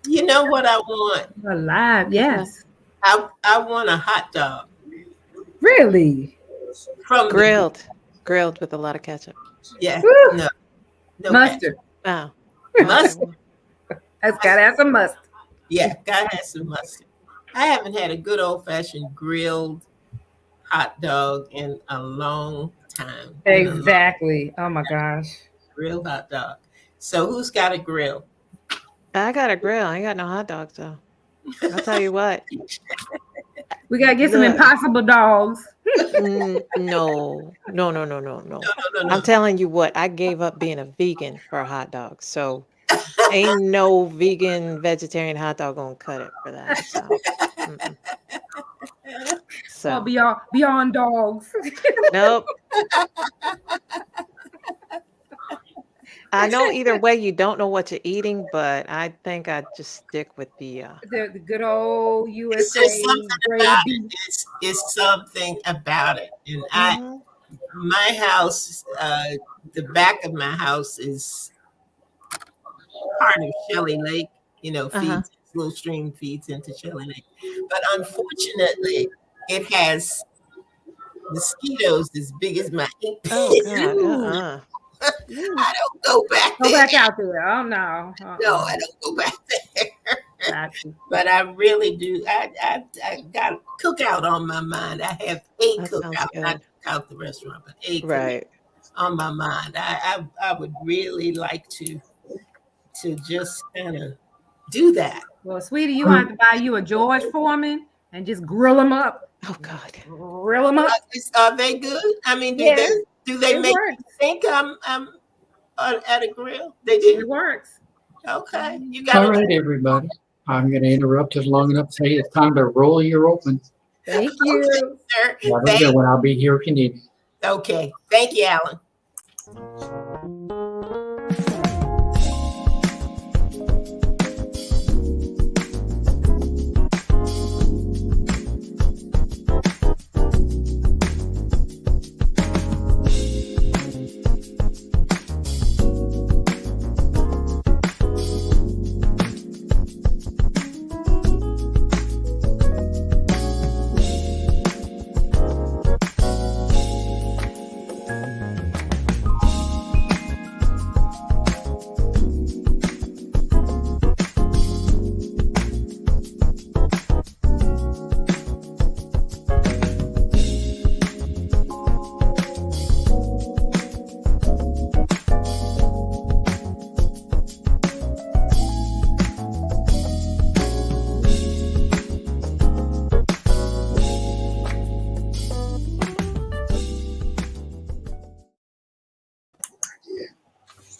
You know what I want? Alive, yes. I want a hot dog Really? from the grill. Grilled with a lot of ketchup. Yeah, Woo! no, no ketchup. Mustard. Oh, okay. Mustard. Well, That's gotta have some mustard. Yeah, gotta have some mustard. I haven't had a good old fashioned grilled hot dog in a long time. In a long Exactly. Oh my gosh. grilled hot dog. So who's got a grill? I got a grill. I ain't got no hot dogs though. I'll tell you what. We gotta get some Look, impossible dogs. no, no, no, no, no, No, no. no, no, I'm no. telling you what. I gave up being a vegan for a hot dog. So ain't no vegan vegetarian hot dog gonna cut it for that. So, mm-mm. Oh, So beyond dogs. nope. I know either way you don't know what you're eating, but I think I'd just stick with the The good old It's just USA something grade about it. beef. It's something about it. And mhm. my house, the back of my house is part of Shelley Lake. You know, Uh-huh. feeds little stream feeds into Shelley Lake. But unfortunately, it has mosquitoes as big as my ink Oh pen. God. Ooh, Ooh. I don't go back go there. back out there. Oh no. No, I don't go back there. Got you. But I really do. I got cookout on my mind. I have a That sounds cookout, not good. out the restaurant, but a cookout Right. on my mind. I would really like to just kind of do that. Well, sweetie, you have to buy you a George Foreman and just grill them up. Oh God. Grill them up. Are they good? I mean, Yes, do they it make you works. think I'm at a grill? They It do. works. Okay, you got All to. right, everybody. I'm going to interrupt just long enough to say it's time to roll your open. Thank Okay, you. sir. Have a good one. I'll be here if you need me. Okay, thank you, Alan.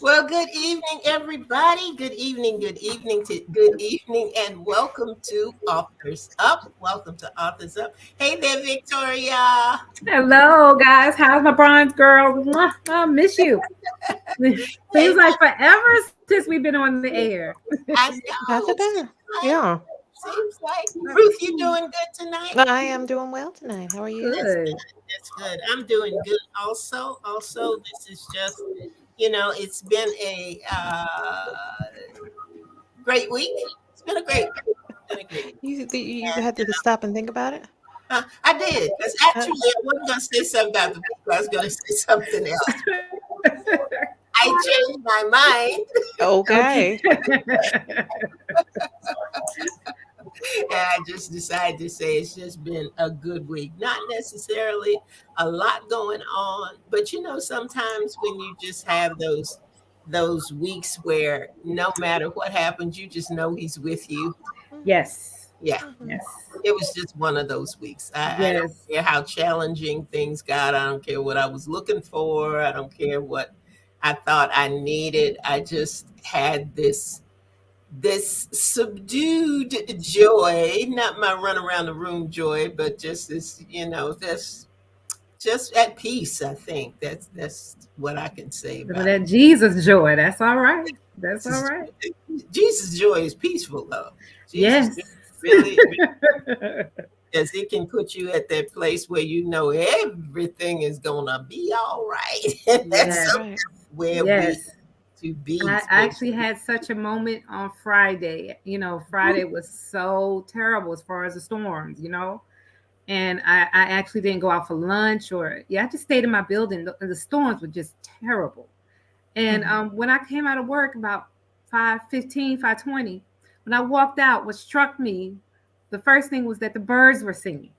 Well, good evening, everybody. Good evening, good evening, and welcome to Authors Up. Welcome to Authors Up. Hey there, Victoria. Hello, guys. How's my bronze girl? Mwah, I miss you. Hey, Seems like forever since we've been on the air. I Has know. it been? Like, Yeah. seems like Ruth, you doing good tonight? I am doing well tonight. How are you? That's Good. good. That's good. I'm doing good. Also, this is just, it's been a great week. It's been a great week. It's been a great week. You And had to stop and think about it? I did, because actually I wasn't going to say something about the book. I was going to say something else. I changed my mind, Okay. and I just decided to say it's just been a good week. Not necessarily a lot going on, but sometimes when you just have those weeks where no matter what happens, you just know he's with you. Yes. Yeah, Mhm. Yes. it was just one of those weeks. I don't Yes. care how challenging things got. I don't care what I was looking for. I don't care what I thought I needed. I just had this subdued joy, not my run around the room joy, but just this, just at peace. I think that's what I can say Some of about it. that Jesus joy. That's all right. That's all right. Jesus' joy is peaceful, though. Jesus Yes. really, because it can put you at that place where everything is gonna be all right. And that's Yes. Right. where we Yes. to I beads, actually baby. had such a moment on Friday. Friday was so terrible as far as the storms, and I actually didn't go out for lunch or, yeah, I just stayed in my building. The storms were just terrible. And when I came out of work about 5:15, 5:20, when I walked out, what struck me, the first thing was that the birds were singing.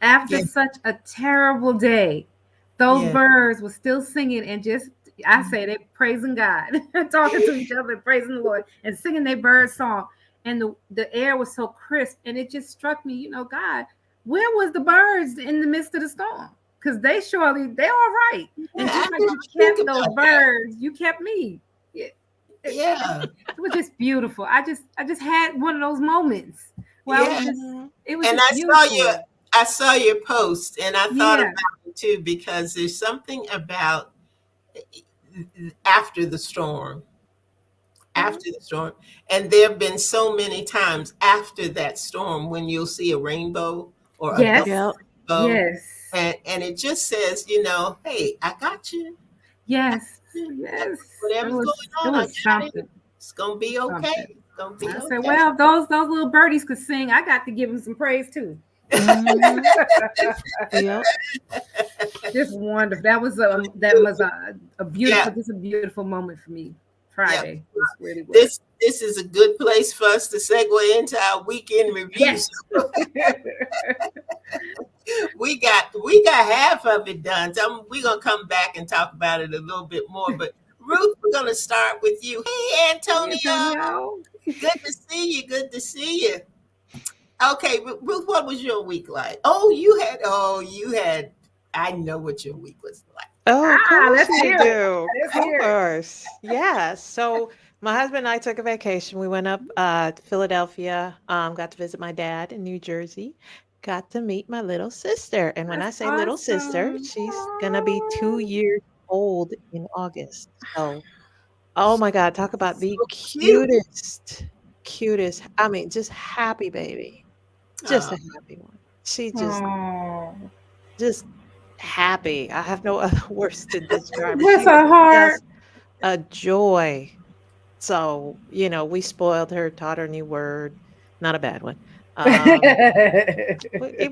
After Yeah, such a terrible day, those yeah. birds were still singing and just, I say, they praising God, talking to each other, praising the Lord, and singing their bird song. And the air was so crisp, and it just struck me, God, where was the birds in the midst of the storm? Because they're all right. Yeah, And I just like you never think kept those about that. birds, you kept me. Yeah, It was just beautiful. I just had one of those moments where yeah. Mhm. it was And just beautiful. I saw your post, and I thought Yeah. about it too because there's something about after the storm, Mhm. after the storm, and there have been so many times after that storm when you'll see a rainbow or a double Yes. Yep. rainbow, Yes. and it just says, hey, I got you. Yes. Yes. It Whatever's was going it on, I was got it. something. It's gonna be okay. Something. It's gonna be I said, okay. well, those little birdies could sing. I got to give them some praise too. Mhm. Yep. Just wonderful. That was a Yeah, beautiful, just a beautiful moment for me. yeah. Friday was really was. This is a good place for us to segue into our weekend reviews. Yes. We got half of it done. So we're gonna come back and talk about it a little bit more. But Ruth, we're gonna start with you. Hey, Hey, Antonio, Antonio. good to see you. Good to see you. Okay, Ruth, what was your week like? You had. I know what your week was like. Oh, of course Let's you hear it. do. Of Let's hear it. course. Yeah. So my husband and I took a vacation. We went up to Philadelphia, got to visit my dad in New Jersey, got to meet my little sister. And when I That's say little sister, awesome. she's gonna be 2 years old in August. So, oh my God, talk about the So cute. cutest, I mean, just happy baby. Just Oh, a happy one. She Oh, just happy. I have no other words to describe her. bless She her was heart. just a joy. So, we spoiled her, taught her a new word, not a bad one. Um, but it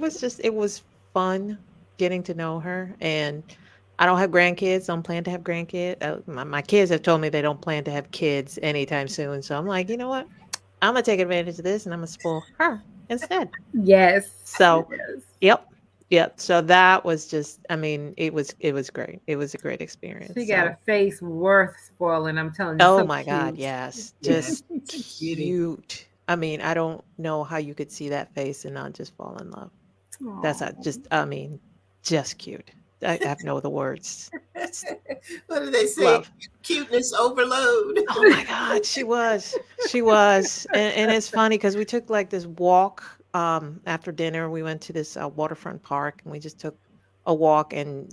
was fun getting to know her. And I don't have grandkids, don't plan to have grandkids. My kids have told me they don't plan to have kids anytime soon. So I'm like, you know what? I'm gonna take advantage of this and I'm gonna spoil her instead. Yes. So, Yes. yep. Yep. So that was just, I mean, it was great. It was a great experience. She got So, a face worth spoiling. I'm telling you, oh so my God, cute. yes. yeah, Just it's a cutie. cute. I mean, I don't know how you could see that face and not just fall in love. That's Oh, not just, I mean, just cute. I have no other words. Just What do they say? love. Cuteness overload. Oh my God, she was. She was. And it's funny because we took like this walk after dinner. We went to this waterfront park and we just took a walk and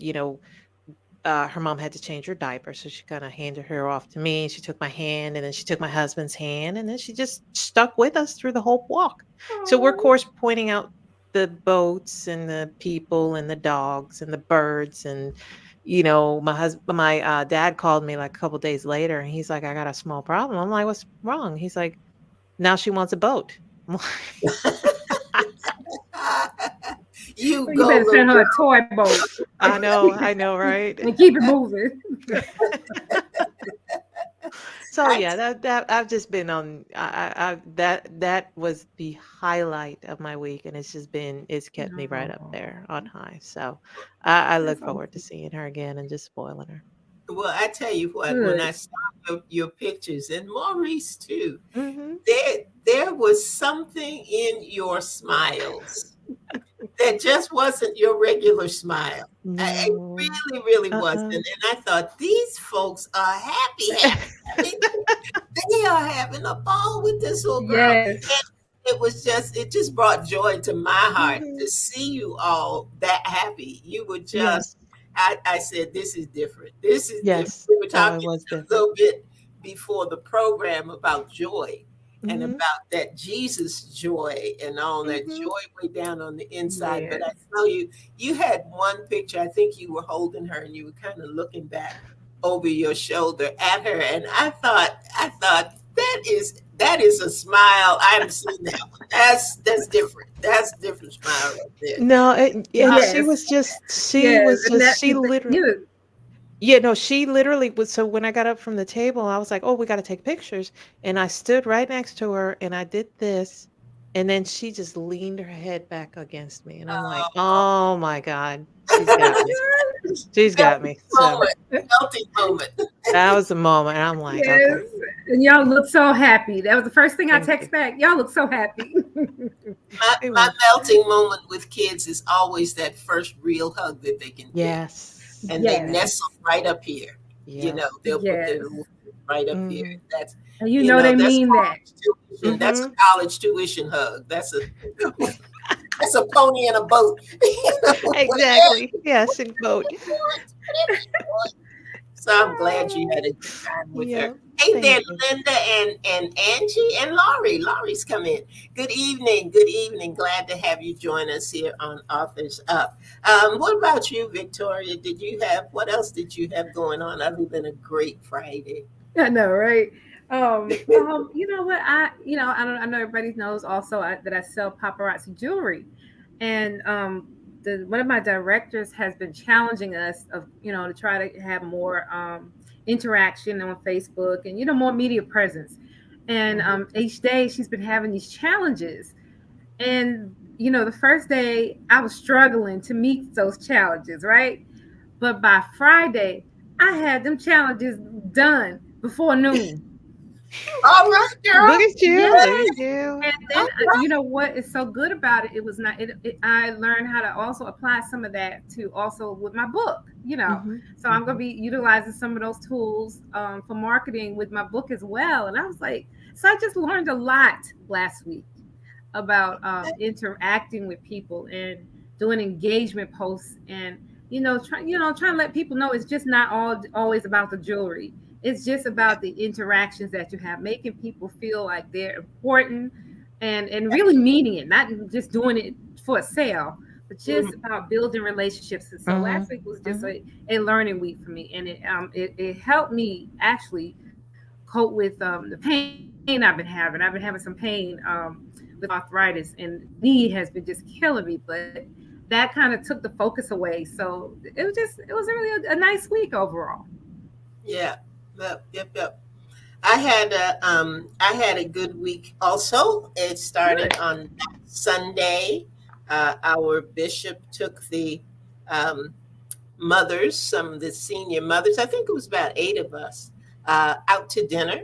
her mom had to change her diaper, so she kind of handed her off to me. She took my hand, and then she took my husband's hand, and then she just stuck with us through the whole walk. So we're, of oh. course, pointing out the boats and the people and the dogs and the birds, and my dad called me like a couple days later, and he's like, "I got a small problem." I'm like, "What's wrong?" He's like, "Now she wants a boat." I'm like, You You go, better little send her girl. a toy boat I know, right? and keep it moving. So I yeah, that I've just been on. That was the highlight of my week, and it's kept me right up Oh, there on high. So I that's look forward to awesome. seeing her again and just spoiling her. Well, I tell you what, when I Good. saw your pictures and Maurice too, Hmm. there was something in your smiles that just wasn't your regular smile. It No. really, really wasn't. Uh-uh. And I thought these folks are happy, happy. I mean, they are having a ball with this little girl. Yes. It just brought joy to my heart Hmm. to see you all that happy. You were just, Yes. I said, this is different. This is different. Yes. We were Oh, it talking was a different. little bit before the program about joy and Hmm. about that Jesus joy and all that Hmm. joy way down on the inside. But I Yes. tell you, you had one picture, I think you were holding her and you were kind of looking back. over your shoulder at her, and I thought that is a smile. I haven't seen that one. That's different. That's a different smile right there. No, and Yes, she yes, was and just, that she literally, you know, yeah, no, she literally was. So when I got up from the table, I was like, "Oh, we got to take pictures." And I stood right next to her and I did this. And then she just leaned her head back against me. And I'm like, Oh. "Oh my God, she's got me. She's got Melting me." So moment. Melting moment. that was the moment. And I'm like, yes, "Okay, and y'all look so happy. That was the first thing I thank you." text back. Y'all look so happy. It My was, melting moment with kids is always that first real hug that they can get. yes, And they Yes, nestle right up here. yeah. They'll put yes, their little right up here. Mm-hmm. That's and you know they that's mean that. college tuition. That's a Mm-hmm. college tuition hug. That's a pony in a boat. Whatever Exactly. Yes, in boat. you want, whatever you want. So I'm glad you had a good time with her. Yeah. Hey there, Thank you. Linda and Angie and Laurie. Laurie's come in. Good evening. Good evening. Glad to have you join us here on Authors Up. What about you, Victoria? What else did you have going on other than a great Friday? I know, right? You know what? I know everybody knows also that I sell paparazzi jewelry, and one of my directors has been challenging us of to try to have more interaction on Facebook and more media presence. And Mm-hmm. each day she's been having these challenges, and the first day I was struggling to meet those challenges, right? But by Friday, I had them challenges done before noon. All right, Look girl. at you. Look Yes. at you. And then All right. you know what is so good about it? It was not. I learned how to also apply some of that to also with my book. Mm-hmm. So I'm going to be utilizing some of those tools for marketing with my book as well. And I was like, so I just learned a lot last week about interacting with people and doing engagement posts and trying to let people know it's just not always about the jewelry. It's just about the interactions that you have, making people feel like they're important and really meaning it, not just doing it for a sale, but just about building relationships. And so Mm-hmm. last week was just Mm-hmm. a learning week for me, and it helped me actually cope with the pain I've been having. I've been having some pain with arthritis, and knee has been just killing me. But that kind of took the focus away. So it was really a nice week overall. Yeah. Yep. I had a good week also. It started Good. on Sunday. Our bishop took the um, mothers, some of the senior mothers, I think it was about 8 of us, out to dinner,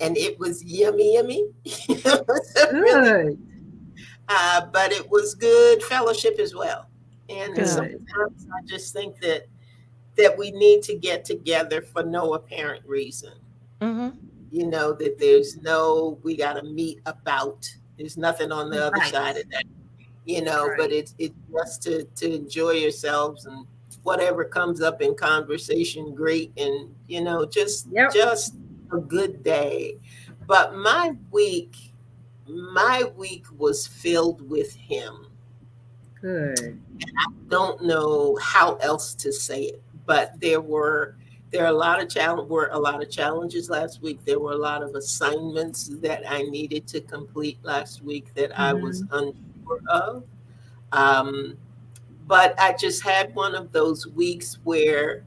and it was yummy, yummy. It was a really, Good. but it was good fellowship as well. And Good. Good. sometimes I just think that we need to get together for no apparent reason. Mm-hmm. That we got to meet about. There's nothing on the other Right. side of that. But Right. it's just to enjoy yourselves, and whatever comes up in conversation, great, and Yep. just a good day. But my week was filled with him. Good. Don't know how else to say it, but there are a lot of challenges last week. There were a lot of assignments that I needed to complete last week that I was Hmm. unsure of. Um, but I just had one of those weeks where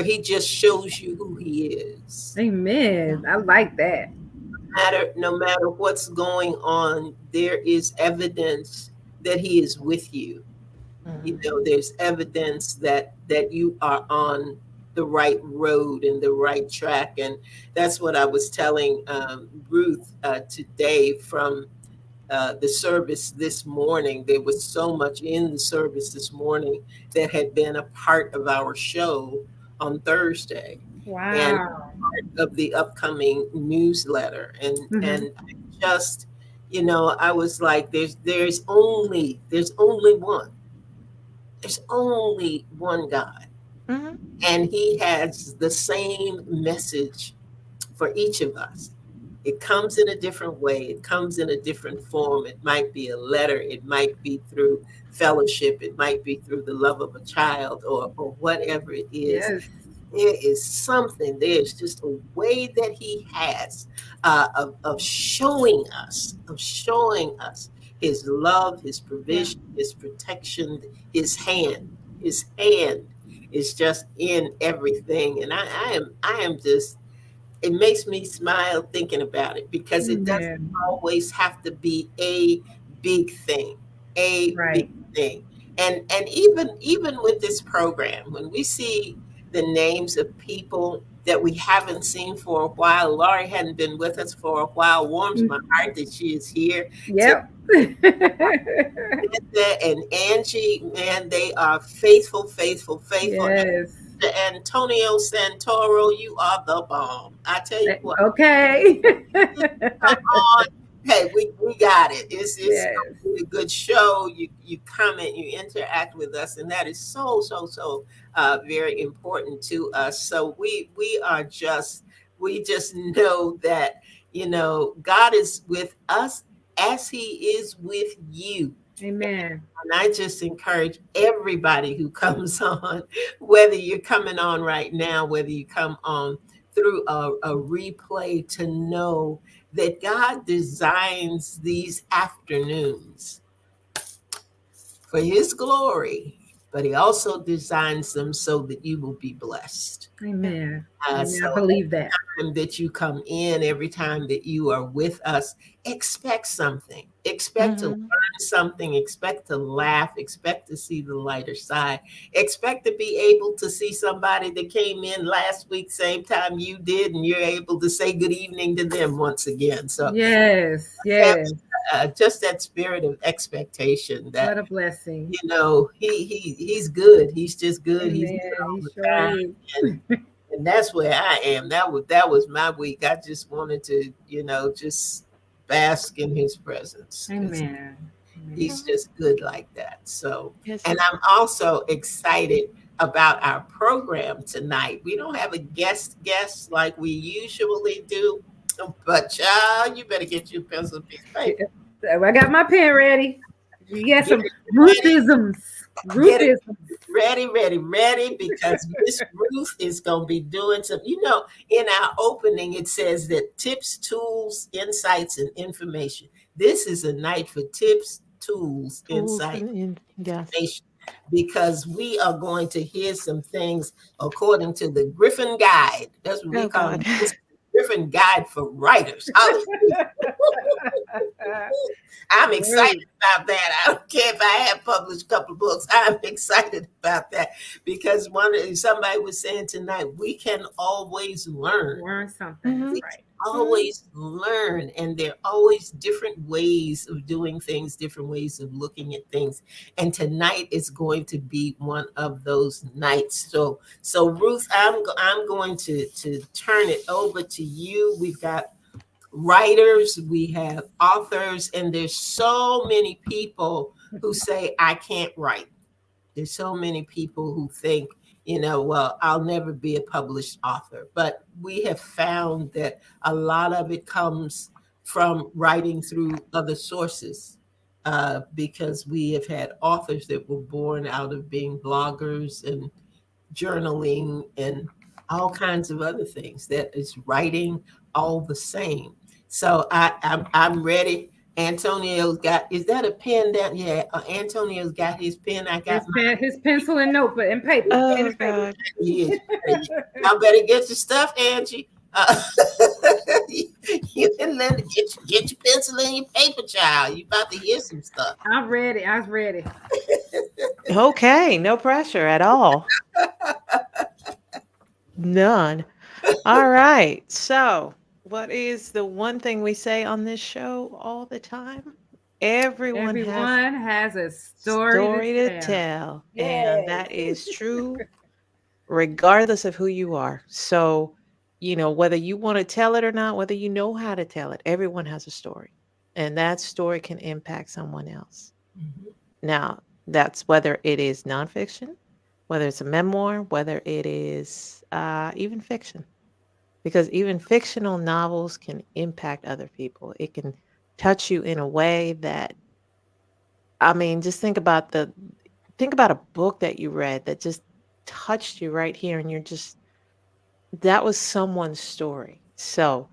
he just shows you who he is. Amen. I like that. No matter what's going on, there is evidence that he is with you. Mm-hmm. There's evidence that you are on the right road and the right track. And that's what I was telling Ruth today from the service this morning. There was so much in the service this morning that had been a part of our show on Thursday and Wow. part of the upcoming newsletter. And Hmm. and I just, I was like, there's only one God, Mm-hmm. and he has the same message for each of us. It comes in a different way, it comes in a different form. It might be a letter, it might be through fellowship, it might be through the love of a child, or whatever it is. Yes. There is something, there's just a way that he has of showing us his love, his Yeah. provision, his protection, his hand. His hand is just in everything. And I am just, it makes me smile thinking about it because it doesn't Amen. always have to be a big thing, a big Right. thing. And even with this program, when we see the names of people that we haven't seen for a while, Laurie hadn't been with us for a while, warms my heart that she is here. Yep. Samantha and Angie, man, they are faithful, faithful, faithful. Yes. And Antonio Santoro, you are the bomb. I tell you what, Okay. come on. Hey, we got it. It's Yes. gonna be a good show. You comment, you interact with us, and that is so very important to us. So we just know that God is with us as He is with you. Amen. And I just encourage everybody who comes on, whether you're coming on right now, whether you come on through a replay, to know that God designs these afternoons for His glory, but He also designs them so that you will be blessed. Amen. Amen. So I believe that. time that you come in, every time that you are with us, expect something. Expect to Mhm. learn something. Expect to laugh. Expect to see the lighter side. Expect to be able to see somebody that came in last week, same time you did, and you're able to say good evening to them once again. So Yes. have Yes. just that spirit of expectation What that a blessing. he's good. He's just good. He's good Amen. He all the sure time. is. And that's where I am. That was my week. I just wanted to, just bask in his presence because Amen. Amen. he's just good like that. So, Yes, and I'm also excited about our program tonight. We don't have a guest like we usually do, but child, you better get your pencil and piece of paper. So I got my pen ready. You got Get some it ready. Ruthisms. Get it Ruthisms. ready, because Miss Ruth is going to be doing some. In our opening, it says that tips, tools, insights, and information. This is a night for tips, tools, tools insight, yes. information, because we are going to hear some things according to the Griffin Guide. That's what we Oh call God. it. This is the Griffin Guide for writers. Hallelujah. I'm excited Great. about that. I don't care if I have published a couple of books. I'm excited about that because somebody was saying tonight, we can always learn. Learn something. That's Mhm. We right. can always learn, and there are always different ways of doing things, different ways of looking at things. And tonight is going to be one of those nights. So Ruth, I'm going to turn it over to you. We've got writers, we have authors, and there's so many people who say, I can't write. There's so many people who think, well, I'll never be a published author. But we have found that a lot of it comes from writing through other sources, because we have had authors that were born out of being bloggers and journaling and all kinds of other things. That is writing all the same. So I'm ready. Antonio's got, is that a pen down? Yeah, Antonio's got his pen. I got His pencil and notebook and paper. Pen Oh and paper. God. mine. He is ready. Y'all better get your stuff, Angie. You can get your pencil and your paper, child. You about to hear some stuff. I'm ready. I was ready. Okay, no pressure at all. None. All right. So, what is the one thing we say on this show all the time? Everyone has Everyone has a a story to story to tell. tell, and Yes. that is true regardless of who you are. So, whether you want to tell it or not, whether you know how to tell it, everyone has a story, and that story can impact someone else. Mhm. Now, that's whether it is nonfiction, whether it's a memoir, whether it is even fiction, because even fictional novels can impact other people. It can touch you in a way that, I mean, just think about a book that you read that just touched you right here, and you're just that was someone's story. So,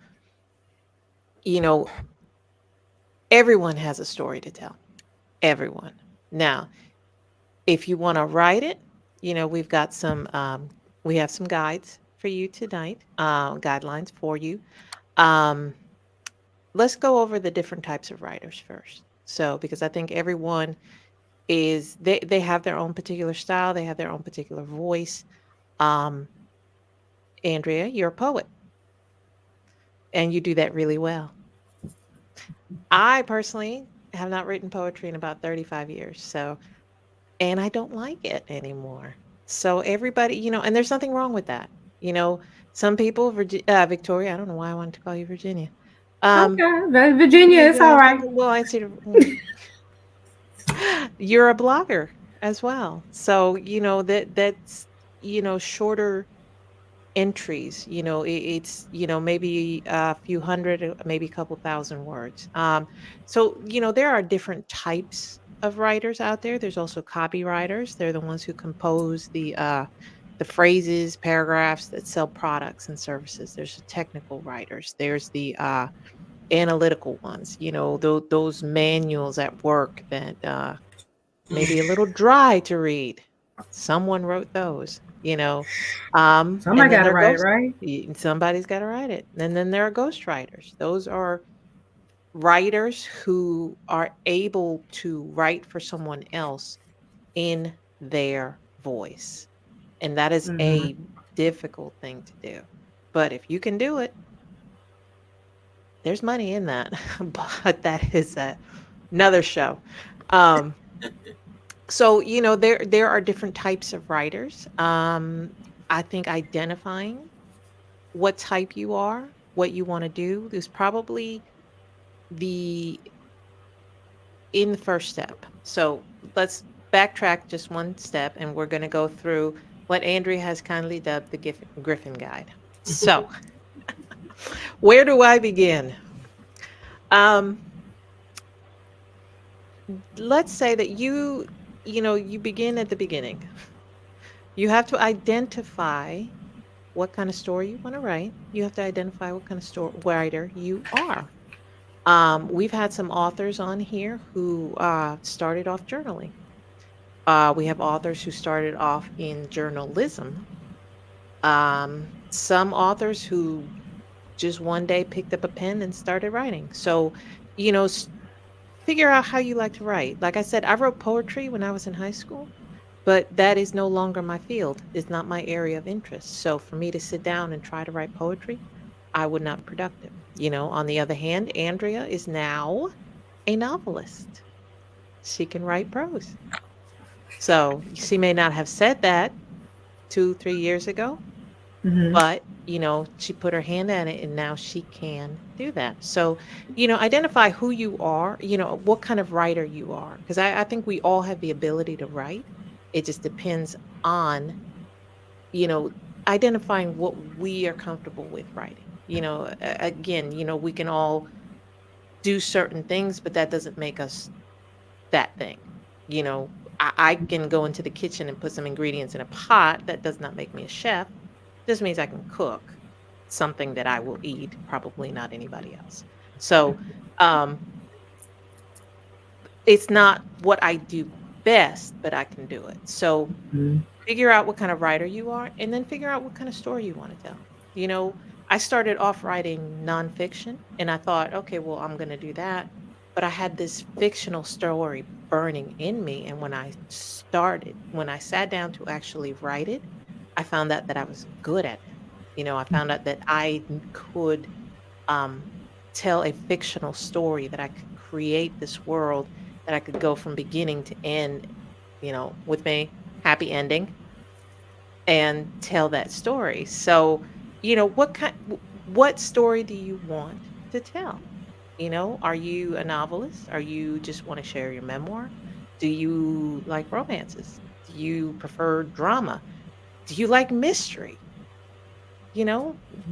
you know, everyone has a story to tell. Everyone. Now, if you want to write it, we've got we have some guides for you tonight, guidelines for you. Um, let's go over the different types of writers first. So, because I think everyone they have their own particular style, they have their own particular voice. Um, Andrea, you're a poet, and you do that really well. I personally have not written poetry in about 35 years, and I don't like it anymore. So everybody, and there's nothing wrong with that. You know, some people, Victoria, I don't know why I wanted to call you Virginia. Okay, Virginia, it's all right. Well, I see. You're a blogger as well. So, that's, shorter entries, it's, maybe a few hundred, maybe a couple thousand words. So, there are different types of writers out there. There's also copywriters. They're the ones who compose the phrases, paragraphs that sell products and services. There's the technical writers. There's the analytical ones, those manuals at work that maybe a little dry to read. Someone wrote those, and Somebody then got to there write it, goes right? somebody's got to write it. And then there are ghostwriters. Those are writers who are able to write for someone else in their voice. And that is Hmm. a difficult thing to do. But if you can do it, there's money in that. But that is another show. Um, so there are different types of writers. I think identifying what type you are, what you want to do, is probably the in the first step. So let's backtrack just one step, and we're going to go through what Andrea has kindly dubbed the Griffin Guide. So where do I begin? Um, let's say that you begin at the beginning. You have to identify what kind of story you want to write. You have to identify what kind of story writer you are. We've had some authors on here who started off journaling. We have authors who started off in journalism. Some authors who just one day picked up a pen and started writing. So, you know, s- figure out how you like to write. Like I said, I wrote poetry when I was in high school, but that is no longer my field. It's not my area of interest. So for me to sit down and try to write poetry, I would not be productive. On the other hand, Andrea is now a novelist. She can write prose. So she may not have said that 2, 3 years ago, Hmm. but she put her hand on it and now she can do that. So identify who you are, what kind of writer you are, because I think we all have the ability to write. It just depends on you know identifying what we are comfortable with writing. Again, we can all do certain things, but that doesn't make us that thing. you know I can go into the kitchen and put some ingredients in a pot. That does not make me a chef. Just means I can cook something that I will eat, probably not anybody else. So, um, it's not what I do best, but I can do it. So, figure out what kind of writer you are, and then figure out what kind of story you want to tell. You know, I started off writing nonfiction, and I thought, okay, well, I'm going to do that. But I had this fictional story burning in me. And when I sat down to actually write it, I found out that I was good at it. I found out that could um, tell a fictional story, that I could create this world, that I could go from beginning to end, with me happy ending, and tell that story. So, what story do you want to tell? Are you a novelist? Are you just want to share your memoir? Do you like romances? Do you prefer drama? Do you like mystery?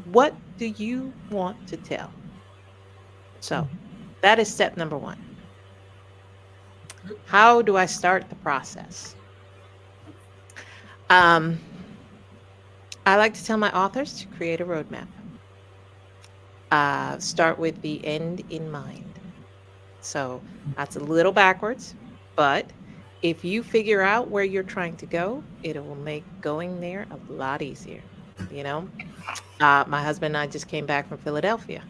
What do you want to tell? So, that is step number 1. How do I start the process? Um, I like to tell my authors to create a roadmap. Start with the end in mind. So that's a little backwards, but if you figure out where you're trying to go, it will make going there a lot easier. You know, my husband and I just came back from Philadelphia.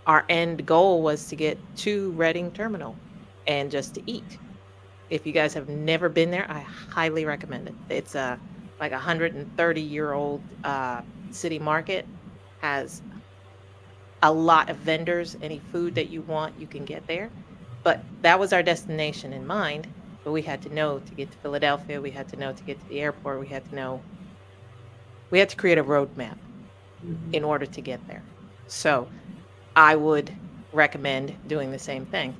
Our end goal was to get to Reading Terminal and just to eat. If you guys have never been there, I highly recommend it. It's a like 130-year-old city market, has a lot of vendors. Any food that you want, you can get there. But that was our destination in mind. But we had to know to get to Philadelphia, we had to know to get to the airport, we had to know, we had to create a roadmap Mhm. in order to get there. So I would recommend doing the same thing.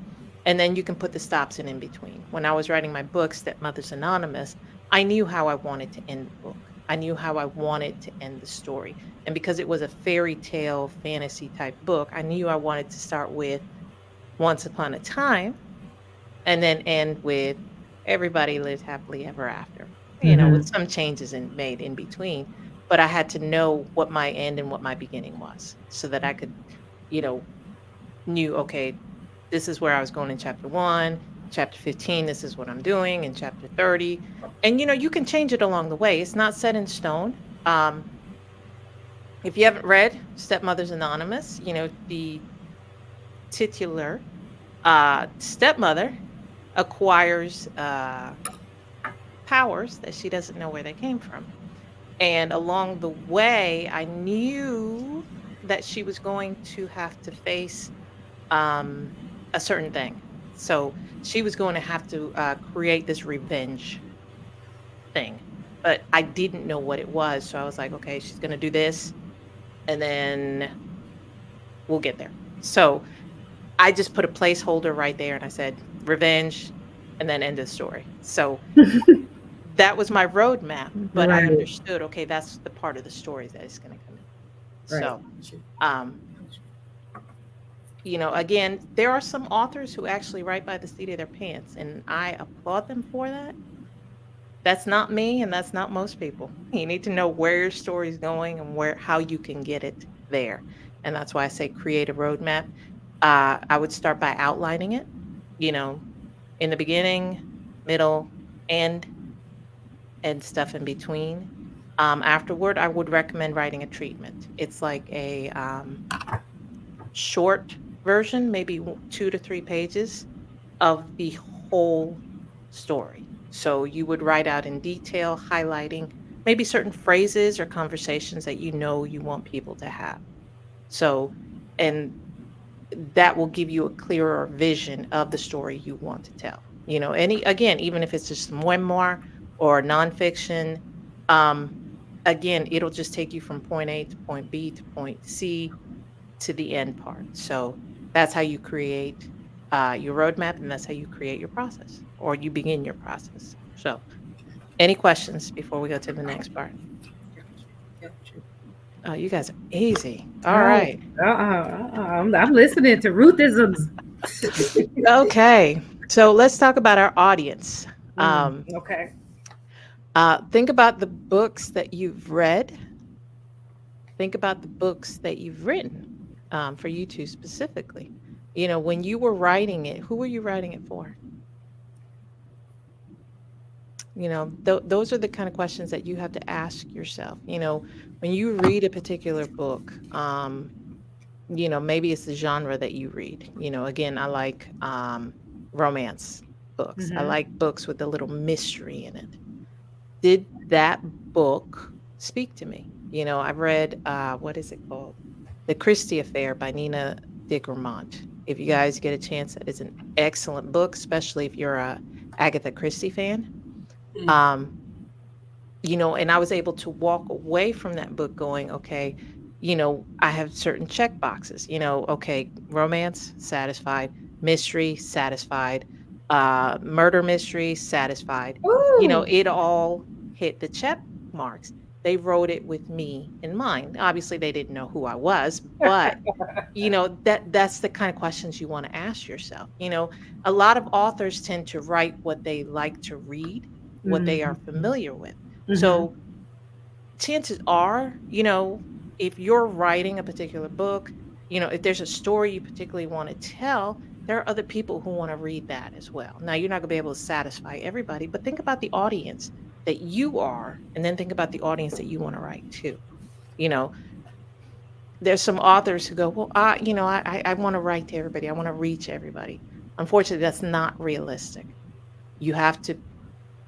And then you can put the stops in between. When I was writing my book, Stepmothers Anonymous, I knew how I wanted to end the book. I knew how I wanted to end the story. And because it was a fairy tale fantasy type book, I knew I wanted to start with Once Upon a Time and then end with Everybody Lived Happily Ever After, with some changes made in between. But I had to know what my end and what my beginning was so that I could, you know, knew, okay, this is where I was going in chapter 1, chapter 15, this is what I'm doing in chapter 30. And, you can change it along the way. It's not set in stone. If you haven't read Stepmothers Anonymous, the titular stepmother acquires powers that she doesn't know where they came from. And along the way, I knew that she was going to have to face a certain thing. So she was going to have to create this revenge thing. But I didn't know what it was. So I was like, okay, she's going to do this. And then we'll get there. So I just put a placeholder right there and I said, revenge, and then end of story. So that was my roadmap. But I Right. understood, okay, that's the part of the story that is going to come in. Right. So, again, there are some authors who actually write by the seat of their pants, and I applaud them for that. That's not me, and that's not most people. You need to know where your story is going and how you can get it there. And that's why I say create a roadmap. I would start by outlining it, in the beginning, middle, end, and stuff in between. Afterward, I would recommend writing a treatment. It's like a short version, maybe 2 to 3 pages of the whole story. So you would write out in detail, highlighting maybe certain phrases or conversations that you want people to have. So, and that will give you a clearer vision of the story you want to tell. Even if it's just memoir or nonfiction, again, it'll just take you from point A to point B to point C to the end part. So that's how you create your roadmap, and that's how you create your process, or you begin your process. So, any questions before we go to the next part? Gotcha. Oh, you guys are easy. All right. I'm listening to Ruthisms. Okay. So let's talk about our audience. Okay. Think about the books that you've read. Think about the books that you've written, for you two specifically. When you were writing it, who were you writing it for? Those are the kind of questions that you have to ask yourself. When you read a particular book, maybe it's the genre that you read. Again, I like romance books. I like books with a little mystery in it. Did that book speak to me? I've read, what is it called? The Christie Affair by Nina de Gramont. If you guys get a chance, that is an excellent book, especially if you're a Agatha Christie fan. And I was able to walk away from that book going, okay, I have certain check boxes, okay, romance, satisfied, mystery, satisfied, murder mystery, satisfied. It all hit the check marks. They wrote it with me in mind. Obviously, they didn't know who I was, but that's the kind of questions you want to ask yourself. A lot of authors tend to write what they like to read, what they are familiar with. So chances are, if you're writing a particular book, if there's a story you particularly want to tell, there are other people who want to read that as well. Now, you're not going to be able to satisfy everybody, but think about the audience that you are, and then think about the audience that you want to write to. You know, there's some authors who go, well, I want to write to everybody. I want to reach everybody. Unfortunately, that's not realistic. You have to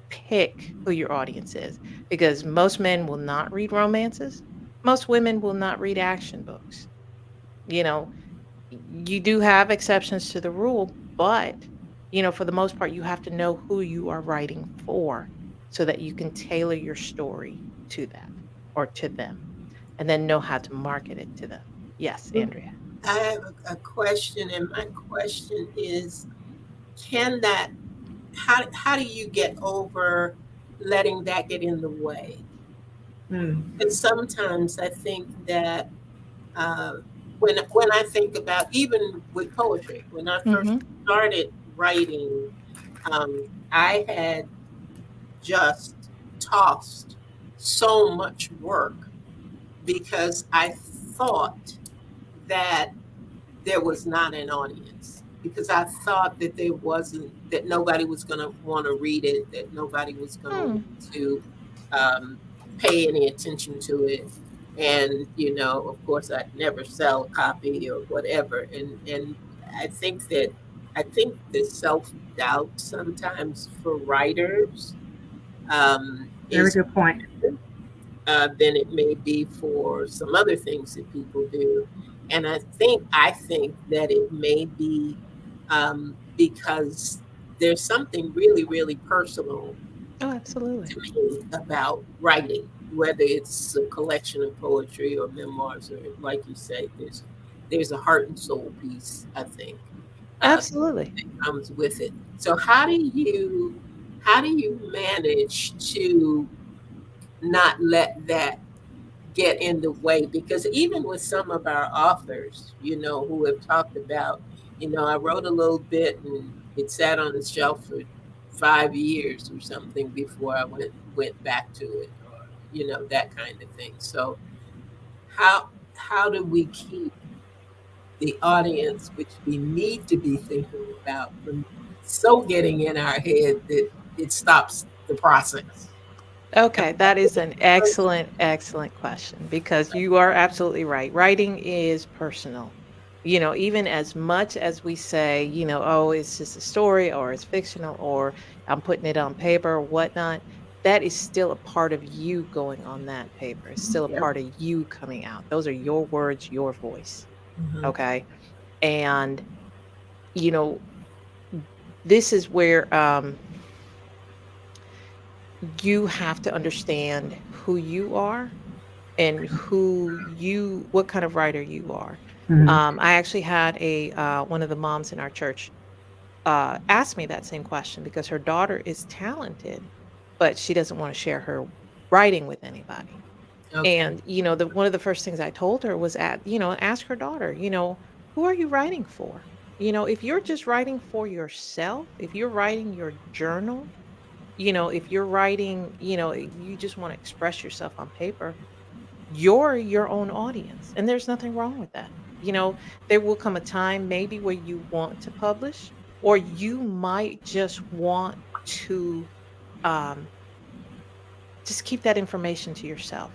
pick who your audience is because most men will not read romances. Most women will not read action books. You know, you do have exceptions to the rule, but for the most part, you have to know who you are writing for so that you can tailor your story to that or to them and then know how to market it to them. Yes, Andrea. I have a question, and my question is, can that, how do you get over letting that get in the way? Mm. And sometimes I think that when I think about even with poetry, when I first Mm-hmm. started writing, I had just tossed so much work because I thought that there was not an audience, because I thought that there wasn't, that nobody was going to want to read it, that nobody was going to Hmm. want to um, pay any attention to it. And, of course, I'd never sell a copy or whatever. And I think that, I think the self doubt sometimes for writers Very is good point. than it may be for some other things that people do. And I think that it may be because there's something really, really personal Oh, absolutely. to me about writing, whether it's a collection of poetry or memoirs, or like you say, there's a heart and soul piece, I think, uh, Absolutely. that comes with it. So how do you manage to not let that get in the way? Because even with some of our authors, who have talked about, I wrote a little bit and it sat on the shelf for 5 years or something before I went back to it, or that kind of thing. So how do we keep the audience, which we need to be thinking about, from so getting in our head that it stops the process? Okay, that is an excellent, excellent question because you are absolutely right. Writing is personal. Even as much as we say, oh, it's just a story or it's fictional or I'm putting it on paper or whatnot, that is still a part of you going on that paper. It's still a Yep. part of you coming out. Those are your words, your voice. Mhm. Okay. And, you know, this is where you have to understand who you are and what kind of writer you are. Mhm. I actually had a one of the moms in our church ask me that same question because her daughter is talented, but she doesn't want to share her writing with anybody. Okay. And the one of the first things I told her was ask her daughter, who are you writing for? If you're just writing for yourself, if you're writing your journal, if you're writing, you just want to express yourself on paper, you're your own audience. And there's nothing wrong with that. There will come a time maybe where you want to publish, or you might just want to um, just keep that information to yourself.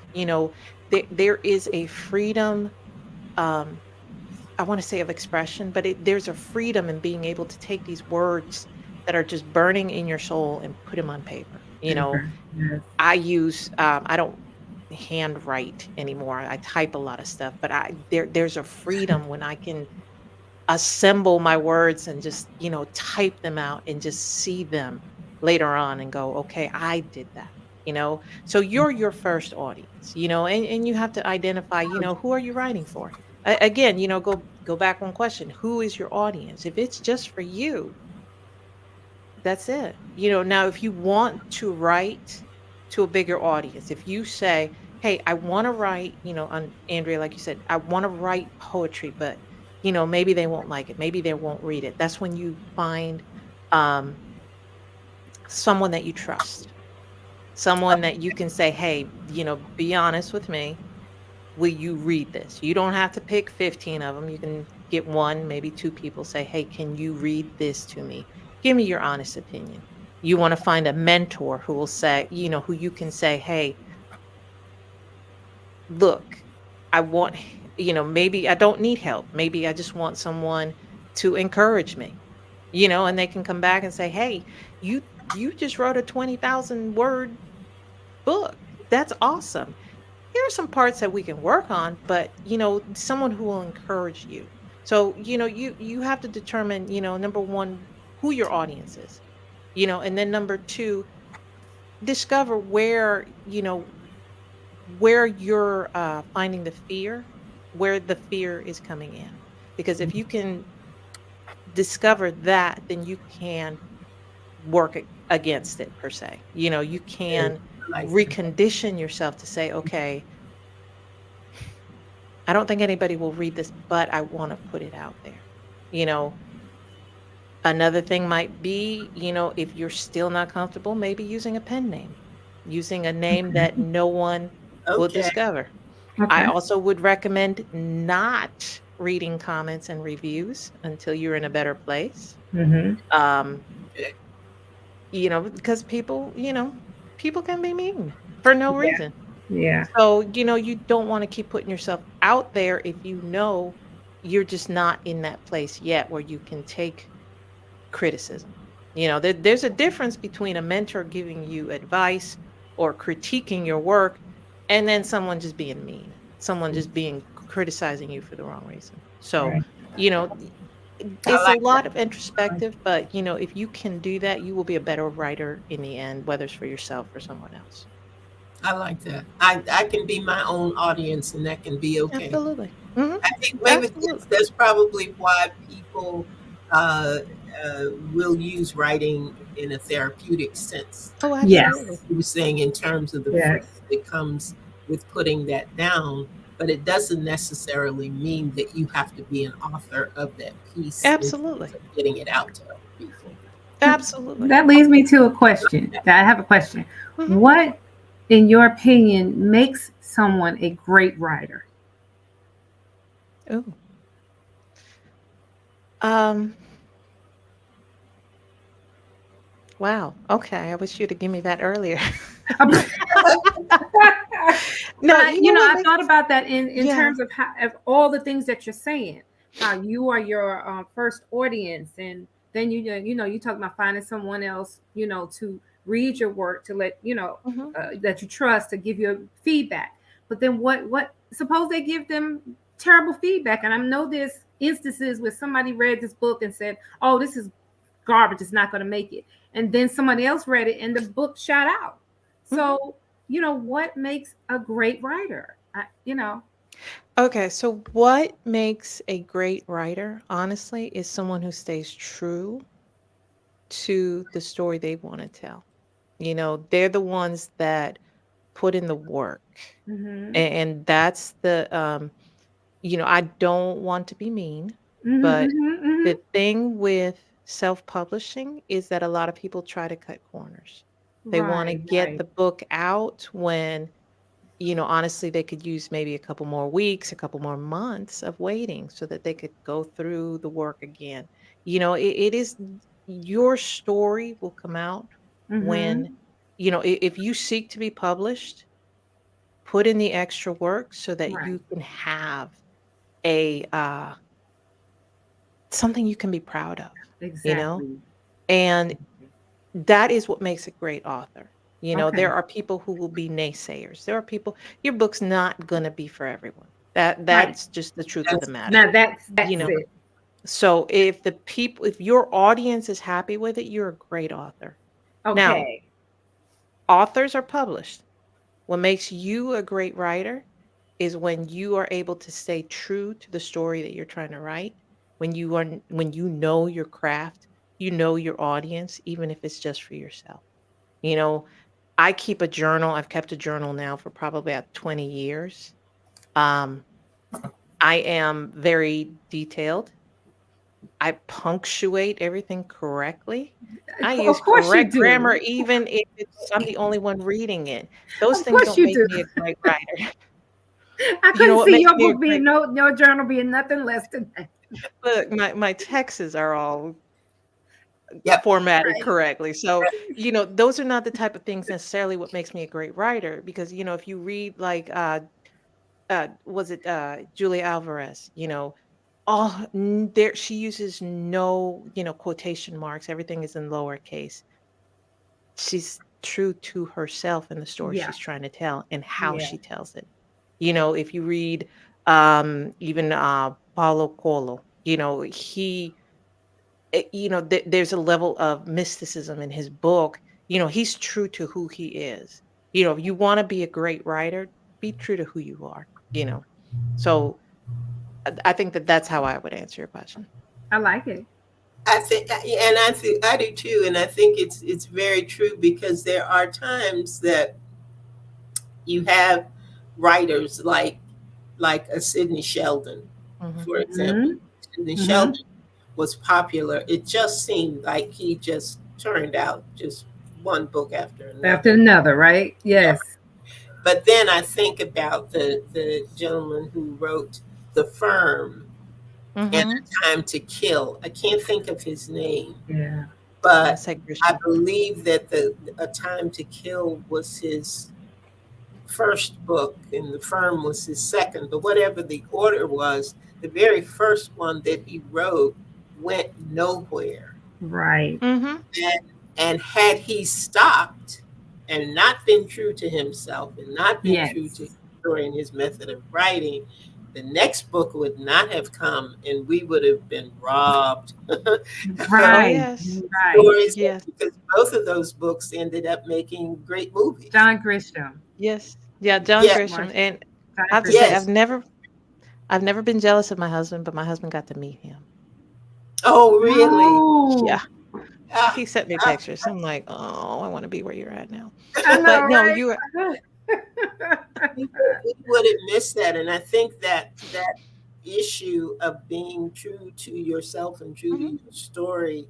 There is a freedom, um, I want to say of expression, but there's a freedom in being able to take these words that are just burning in your soul and put them on paper. Paper. Yes. I don't handwrite anymore. I type a lot of stuff, but there's a freedom when I can assemble my words and just, type them out and just see them later on and go, okay, I did that. So you're your first audience, and you have to identify, who are you writing for? Again, go back one question. Who is your audience? If it's just for you, that's it. Now if you want to write to a bigger audience, if you say, "Hey, I want to write," on Andrea, like you said, "I want to write poetry, but maybe they won't like it. Maybe they won't read it." That's when you find um someone that you trust. Someone that you can say, hey, be honest with me. Will you read this? You don't have to pick 15 of them. You can get one, maybe two people say, hey, can you read this to me? Give me your honest opinion. You want to find a mentor who will say, who you can say, hey, look, I want, maybe I don't need help. Maybe I just want someone to encourage me, and they can come back and say, hey, you you just wrote a 20,000 word book. That's awesome. Here are some parts that we can work on, but someone who will encourage you. So, you have to determine, number one, who your audience is, and then number two, discover where you're finding the fear, where the fear is coming in. Because if you can discover that, then you can work against it per se. You Yeah, can I like that. recondition yourself to say, okay, I don't think anybody will read this, but I want to put it out there. You know, Another thing might be, if you're still not comfortable, maybe using a pen name, using a name that no one will Okay. discover. I Okay. also would recommend not reading comments and reviews until you're in a better place. Mm-hmm. Um, because people can be mean for no Yeah. reason. Yeah. So, you don't want to keep putting yourself out there if you're just not in that place yet where you can take criticism. There's a difference between a mentor giving you advice or critiquing your work and then someone just being mean, someone just being criticizing you for the wrong reason. So, Right. you know, I it's a like lot of that. introspective, but if you can do that, you will be a better writer in the end, whether it's for yourself or someone else. I like that. I can be my own audience, and that can be okay. Absolutely. Hmm. I think maybe Absolutely. that's probably why people uh, will use writing in a therapeutic sense. Oh, Yes. absolutely. You were saying in terms of the freedom Yes. that comes with putting that down, but it doesn't necessarily mean that you have to be an author of that piece in terms Absolutely. of getting it out to other people. Absolutely. That leads me to a question. I have a question. Mhm. What, in your opinion, makes someone a great writer? Ooh. Um, wow. Okay. I wish you'd have given me that earlier. But No, you know what I makes thought about that in yeah. terms of how of all the things that you're saying, how you are your first audience, and then you talk about finding someone else, to read your work, to let Mhm. that you trust to give you feedback. But then what? Suppose they give them terrible feedback, and I know there's instances where somebody read this book and said, "Oh, this is garbage. It's not going to make it," and then somebody else read it, and the book shot out. Mhm. So what makes a great writer? Okay, so what makes a great writer, honestly, is someone who stays true to the story they want to tell. They're the ones that put in the work. Mm-hmm. And that's I don't want to be mean, Mm-hmm, but mm-hmm, the mm-hmm. thing with self-publishing is that a lot of people try to cut corners. They want to Right, get right, the book out when, honestly, they could use maybe a couple more weeks, a couple more months of waiting so that they could go through the work again. It is your story will come out when, mm-hmm. if you seek to be published, put in the extra work so that Right, you can have a something you can be proud of, you know? exactly. And that is what makes a great author. There Okay, are people who will be naysayers. There are people your book's not going to be for everyone. right. That's just the truth of the That's matter. Now You that's know. it. So if your audience is happy with it, you're a great author. Now, Okay, authors are published. What makes you a great writer is when you are able to stay true to the story that you're trying to write, when you know your craft, you know your audience, even if it's just for yourself. You know, I keep a journal. I've kept a journal now for probably about 20 years. Um, I am very detailed. I punctuate everything correctly. I Of use course you correct grammar do. even if I'm the only one reading it. Those Of things course don't you make do. me a great writer. I You know couldn't what see makes your me a book being great no journal being nothing less than that. look, my texts are all Yep. formatted Right. correctly. So, those are not the type of things necessarily what makes me a great writer because, if you read like was it Julia Alvarez, there she uses no, quotation marks. Everything is in lowercase. She's true to herself in the story Yeah. she's trying to tell and how Yeah. she tells it. If you read even Paulo Coelho, there's a level of mysticism in his book. He's true to who he is. If you want to be a great writer, be true to who you are, So I think that that's how I would answer your question. I like it. I do too, and I think it's very true because there are times that you have writers like a Sidney Sheldon, Hmm. for example. Hmm. Sidney Hmm. Sheldon was popular. It just seemed like he just turned out just one book after After another. another, right? Yeah. Yes. But then I think about the gentleman who wrote The Firm and Hmm. A Time to Kill. I can't think of his name, Yeah. I but say I Grisham. believe that the A Time to Kill was his first book and The Firm was his second. But whatever the order was, the very first one that he wrote went nowhere. Right. Hmm. And had he stopped and not been true to himself and not been true to his Yes. story and his method of writing, the next book would not have come and we would have been robbed Oh of Right. yes, Right. stories yes, because both of those books ended up making great movies. John Grisham. yes, yeah. John Yeah, Grisham, Marcia. and John I have to say, Grisham. yes. I've never been jealous of my husband, but my husband got to meet him. Oh, really? Oh, Yeah, Ah, he sent me ah, pictures. I'm like, oh, I want to be where you're at now. I But know, no, right? you are. we wouldn't miss that. And I think that that issue of being true to yourself and true to Mhm. your story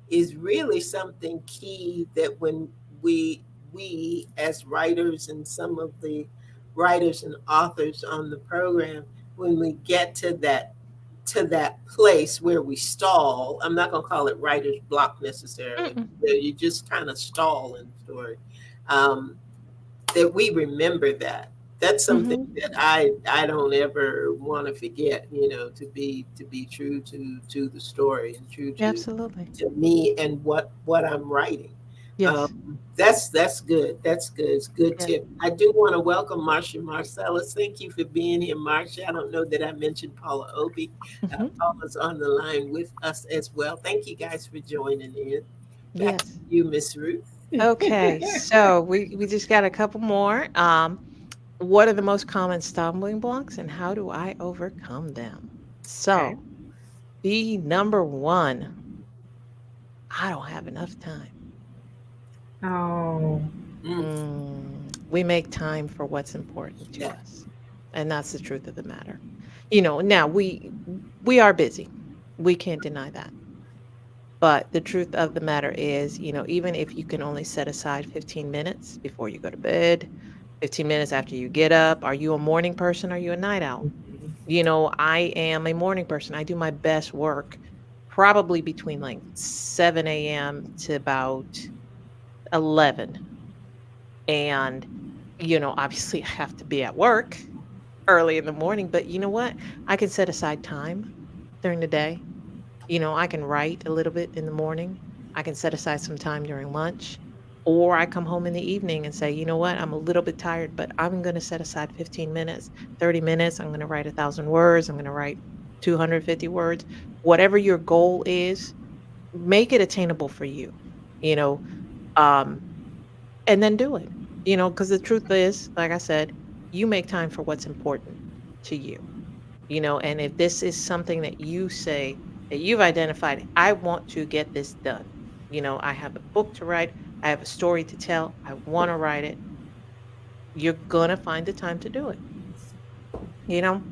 is really something key that when we as writers and some of the writers and authors on the program, when we get to that place where we stall, I'm not going to call it writer's block necessarily, Mm-mm. where you just kind of stall in the story, um, that we remember that. That's something Mhm. that I don't ever want to forget. To be true to the story and true Absolutely. to me and what I'm writing. Yes. That's good. That's good. It's a good Yes. tip. I do want to welcome Marcia Marcellus. Thank you for being here, Marcia. I don't know that I mentioned Paula Obi. Mhm. Paula's on the line with us as well. Thank you guys for joining in. Back to Yes. you, Miss Ruth. Okay. So we just got a couple more. What are the most common stumbling blocks, and how do I overcome them? Okay. So the number one, I don't have enough time. Oh, Mm, We make time for what's important to yeah. us, and that's the truth of the matter. Now we are busy. We can't deny that. But the truth of the matter is, even if you can only set aside 15 minutes before you go to bed, 15 minutes after you get up, are you a morning person? Are you a night owl? I am a morning person. I do my best work probably between like 7 a.m. to about 11. And, obviously I have to be at work early in the morning, but you know what? I can set aside time during the day. I can write a little bit in the morning. I can set aside some time during lunch. Or I come home in the evening and say, you know what, I'm a little bit tired, but I'm going to set aside 15 minutes, 30 minutes. I'm going to write 1,000 words. I'm going to write 250 words. Whatever your goal is, make it attainable for you, you know, um, and then do it, because the truth is, like I said, you make time for what's important to you. And if this is something that you say that you've identified, I want to get this done. I have a book to write, I have a story to tell, I want to write it. You're going to find the time to do it. You know,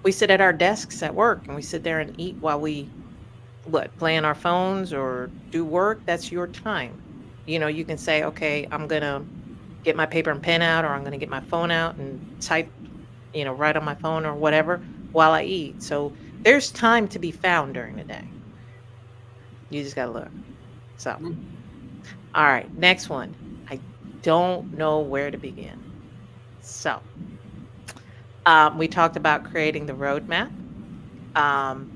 we sit at our desks at work and we sit there and eat while we play on our phones or do work, that's your time. You can say, okay, I'm going to get my paper and pen out, or I'm going to get my phone out and type, write on my phone or whatever while I eat. So there's time to be found during the day. You just got to look. So, Mm. all right, next one. I don't know where to begin. So, we talked about creating the roadmap. Um,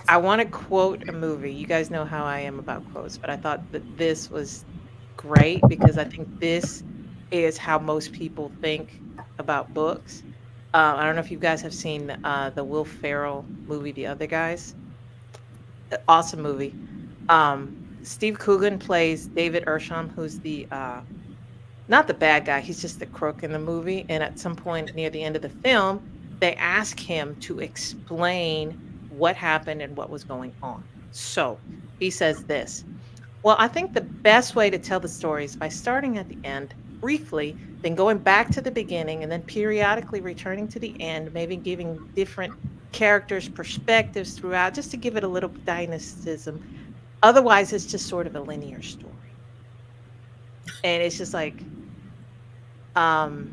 I want to quote a movie. You guys know how I am about quotes, but I thought that this was great because I think this is how most people think about books. I don't know if you guys have seen the Will Ferrell movie, The Other Guys. Awesome movie. Steve Coogan plays David Ersham, who's the not the bad guy. He's just the crook in the movie. And at some point near the end of the film, they ask him to explain what happened and what was going on. So he says this. Well, I think the best way to tell the story is by starting at the end briefly, then going back to the beginning, and then periodically returning to the end, maybe giving different characters perspectives throughout, just to give it a little dynamism. Otherwise, it's just sort of a linear story. And it's just like, um,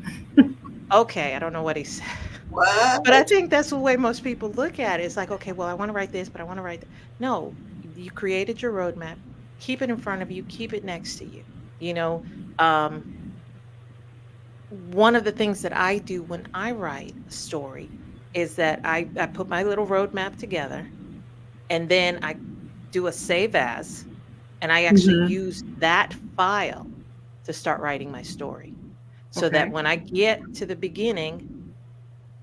okay, I don't know what he said. But I What? think that's the way most people look at it. It's like, okay, well, I want to write this, but I want to write that. No, you created your roadmap. Keep it in front of you. Keep it next to you. You know, um, one of the things that I do when I write a story is that I put my little roadmap together, and then I do a save as, and I actually Mhm. use that file to start writing my story. So that Okay. when I get to the beginning,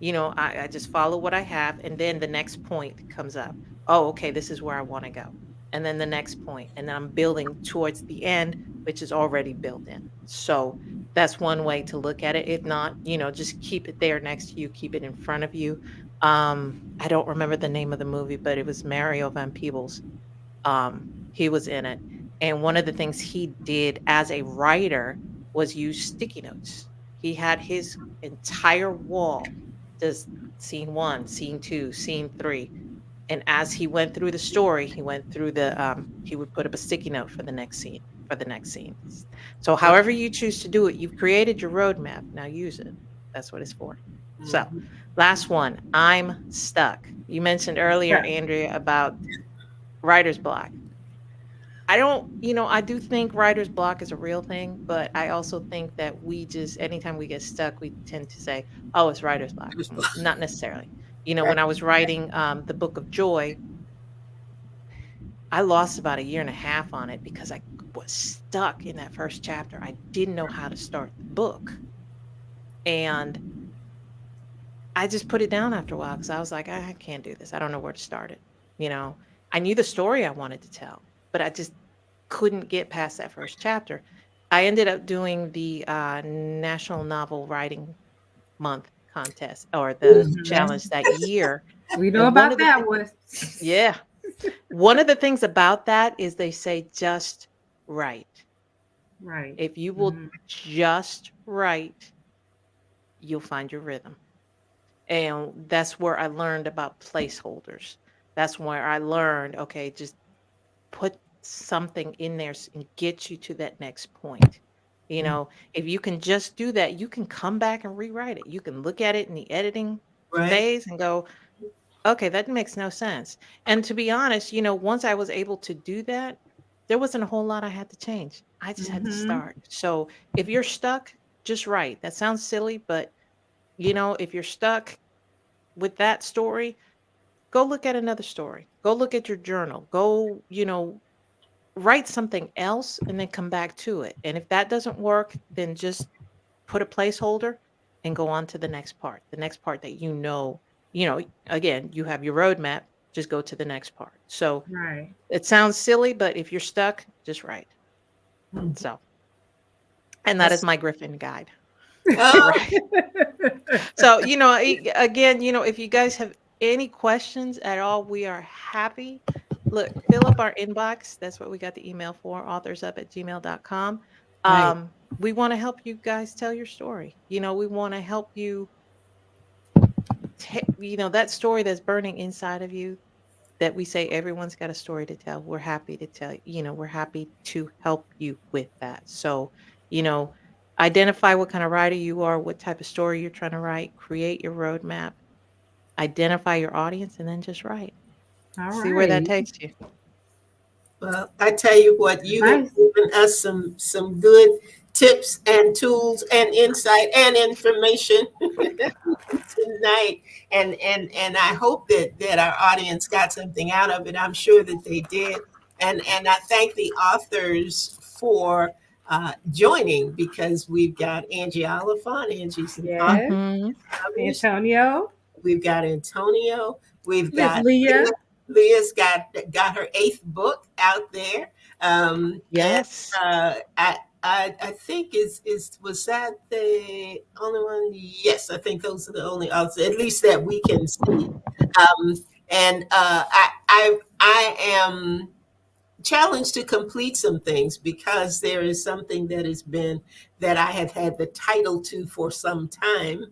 I just follow what I have, and then the next point comes up. Oh, okay, this is where I want to go. And then the next point, and then I'm building towards the end, which is already built in. So that's one way to look at it. If not, just keep it there next to you, keep it in front of you. I don't remember the name of the movie, but it was Mario Van Peebles. He was in it. And one of the things he did as a writer was use sticky notes. He had his entire wall, just scene one, scene two, scene three. And as he went through the story, he went through he would put up a sticky note for the next scene, for the next scene. So however Okay. you choose to do it, you've created your roadmap. Now use it. That's what it's for. So Mhm. last one, I'm stuck. You mentioned earlier, Yeah. Andrea, about writer's block. I don't, I do think writer's block is a real thing, but I also think that anytime we get stuck, we tend to say, oh, it's writer's block. Just Not necessarily. right. When I was writing the Book of Joy, I lost about a year and a half on it because I was stuck in that first chapter. I didn't know how to start the book. And I just put it down after a while because I was like, I can't do this. I don't know where to start it. You know, I knew the story I wanted to tell, but I just couldn't get past that first chapter. I ended up doing the National Novel Writing Month contest or the Mhm. challenge that year. We know And one about of the that things, one. yeah, one of the things about that is they say just write. Right. If you will Mhm. just write, you'll find your rhythm. And that's where I learned about placeholders. That's where I learned, okay, just put something in there and get you to that next point. If you can just do that, you can come back and rewrite it. You can look at it in the editing Right. phase and go, okay, that makes no sense. And to be honest, once I was able to do that, there wasn't a whole lot I had to change. I just had to Mhm. start. So if you're stuck, just write. That sounds silly, but if you're stuck with that story, go look at another story. Go look at your journal. Go, write something else and then come back to it. And if that doesn't work, then just put a placeholder and go on to the next part. The next part that again, you have your roadmap, just go to the next part. So Right. it sounds silly, but if you're stuck, just write. Mhm. So, and that is That's my Griffin guide. oh, Right. So, again, if you guys have any questions at all, we are happy. Look, fill up our inbox. That's what we got the email for, authorsup@gmail.com. right. We want to help you guys tell your story. We want to help you, that story that's burning inside of you, that we say everyone's got a story to tell. We're happy to tell, we're happy to help you with that. So, you know, identify what kind of writer you are, what type of story you're trying to write, create your roadmap, identify your audience, and then just write. All See where that right. takes you. Well, I tell you what, you have Nice. given us some good tips and tools and insight and information tonight, and I hope that our audience got something out of it. I'm sure that they did, and I thank the authors for joining, because we've got Angie Oliphant. Angie's an author. Yes. Mhm. Antonio. We've got Antonio. We've There's got Leah. Leah's got her 8th book out there. And Yes. I think was that the only one? Yes, I think those are the only authors, at least that we can see. And I am challenged to complete some things, because there is something that I have had the title to for some time,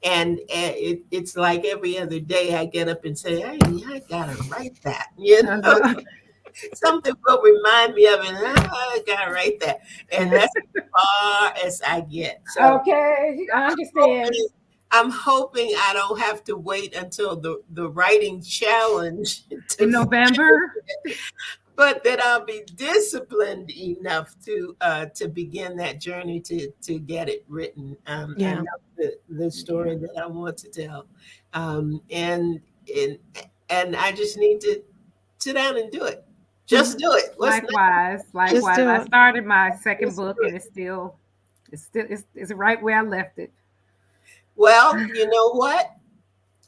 and it's like every other day I get up and say, "Hey, I gotta write that," Uh-huh. something will remind me of it. I gotta write that, and Yeah. that's as far as I get. So Okay, I understand. I'm hoping I don't have to wait until the writing challenge In November. but that I'll be disciplined enough to begin that journey to get it written. I Yeah. know the story that I want to tell, and and I just need to sit down and do it. Just do it. What's next? Likewise. Just do I it. started my second Just book do and it's right where I left it. Well, you know what?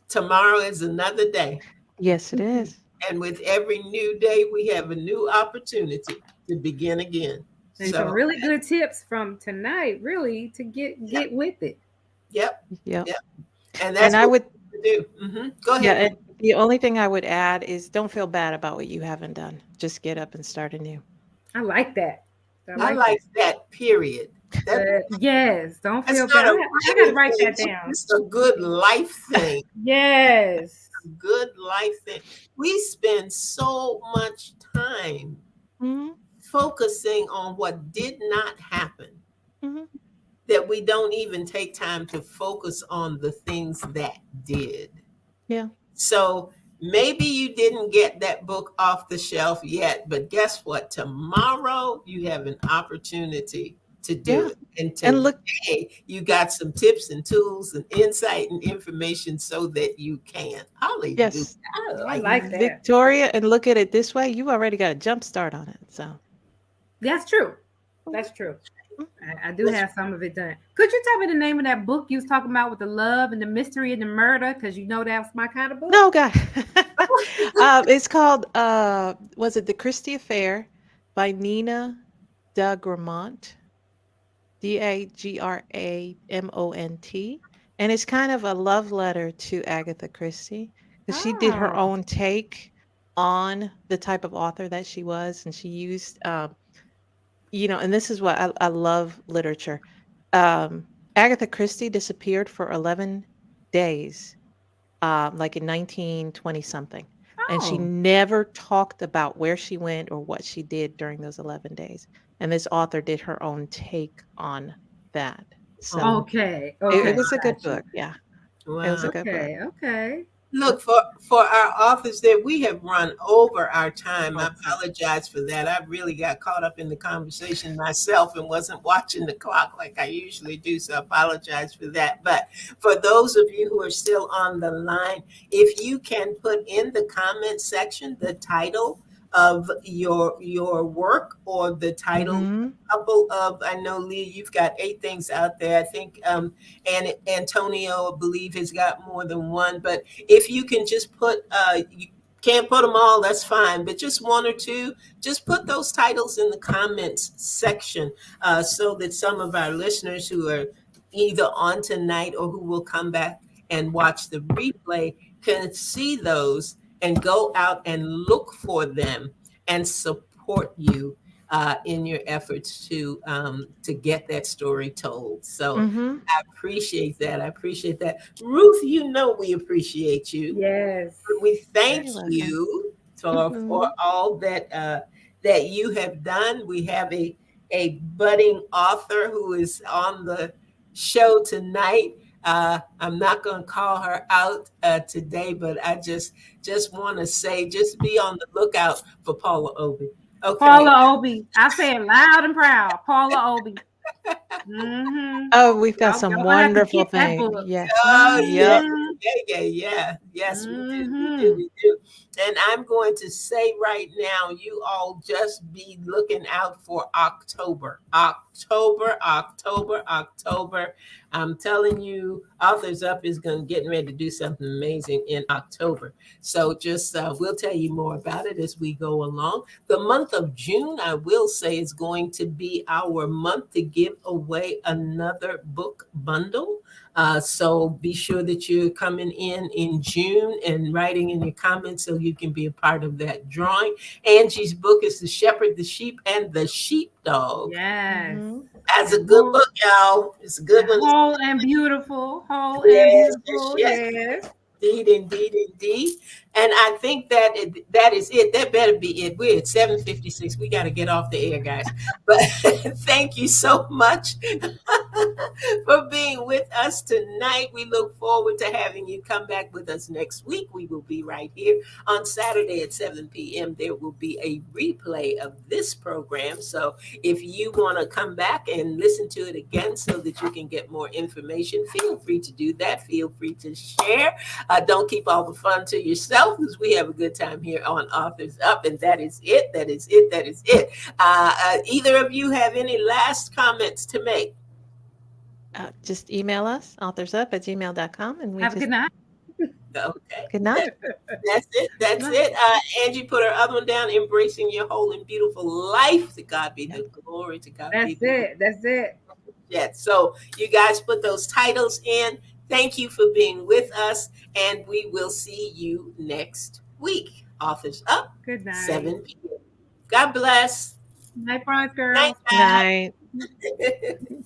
Tomorrow is another day, Yes, it is. and with every new day, we have a new opportunity to begin again. And some So, really good tips from tonight, really, to get with it. yep, Yep. yep, and that's And I what would, we do. Go yeah, ahead. and the only thing I would add is don't feel bad about what you haven't done. Just get up and start anew. I like that. I like that. Period. Yes, don't That's feel not bad. a I gotta write thing. that down. It's a good life thing. Yes. Good life thing. We spend so much time Mhm. focusing on what did not happen Mhm. that we don't even take time to focus on the things that did. Yeah. So maybe you didn't get that book off the shelf yet, but guess what? Tomorrow you have an opportunity to do Yeah. it. And And look, today you got some tips and tools and insight and information so that you can. Hallelujah. yes, I I like like that. that. Victoria, and look at it this way, you already got a jump start on it. So, That's true. That's true. I do have some of it done. Could you tell me the name of that book you was talking about with the love and the mystery and the murder? Because you know that's my kind of book. no, God. It's called, was it The Christie Affair by Nina Dagramont, Dagramont. And it's kind of a love letter to Agatha Christie, because she did her Oh. own take on the type of author that she was. And she used, and this is what I love literature. Agatha Christie disappeared for 11 days, like in 1920 something. And she Oh. never talked about where she went or what she did during those 11 days. And this author did her own take on that. So Okay. it Okay. was a good Gotcha. book. Yeah, it was a Wow. good book. Okay. Okay. Look, for our authors that we have run over our time. I apologize for that. I really got caught up in the conversation myself and wasn't watching the clock like I usually do. So I apologize for that. But for those of you who are still on the line, if you can put in the comment section the title of your work, or the title, Mhm. couple of, I know, Leah, you've got 8 things out there. I think and Antonio, I believe, has got more than one. But if you can just put, you can't put them all, that's fine, but just one or two, just put those titles in the comments section, so that some of our listeners who are either on tonight or who will come back and watch the replay can see those and go out and look for them and support you in your efforts to get that story told. So Mhm. I appreciate that. I appreciate that. Ruth, you know we appreciate you. Yes. We thank Very welcome. you for all that you have done. We have a budding author who is on the show tonight. I'm not going to call her out today, but I just want to say, just be on the lookout for Paula Obi. Okay. Paula Obi. I say it loud and proud. Paula Obi. Mm-hmm. Oh, we've got some Y'all gonna have to wonderful get that things. book. Yes. Oh, Yep. Yes, we do, Mhm. we do. And I'm going to say right now, you all just be looking out for October. I'm telling you, Authors Up is getting ready to do something amazing in October. So just we'll tell you more about it as we go along. The month of June, I will say, is going to be our month to give away another book bundle. So be sure that you're coming in June and writing in your comments so you can be a part of that drawing. Angie's book is The Shepherd, the Sheep, and the Sheepdog. Yes. Mhm. That's a good book, y'all. It's a good one. Whole and beautiful. Whole Yes, and beautiful. yes. Yes. Indeed. And I think that is it. That better be it. We're at 7:56. We got to get off the air, guys. But thank you so much for being with us tonight. We look forward to having you come back with us next week. We will be right here on Saturday at 7 p.m. There will be a replay of this program. So if you want to come back and listen to it again so that you can get more information, feel free to do that. Feel free to share. Don't keep all the fun to yourself, because we have a good time here on Authors Up, and that is it. Either of you have any last comments to make? Just email us, authorsup@gmail.com, and we Have a good night. Okay. Good night. That's it. Angie put her other one down, embracing your whole and beautiful life. To God be the glory. To God be the That's it. Yes. So you guys put those titles in. Thank you for being with us, and we will see you next week. Authors Up, Good night. 7 p.m. God bless. Night, Bronze Girl. Night. Night. Night.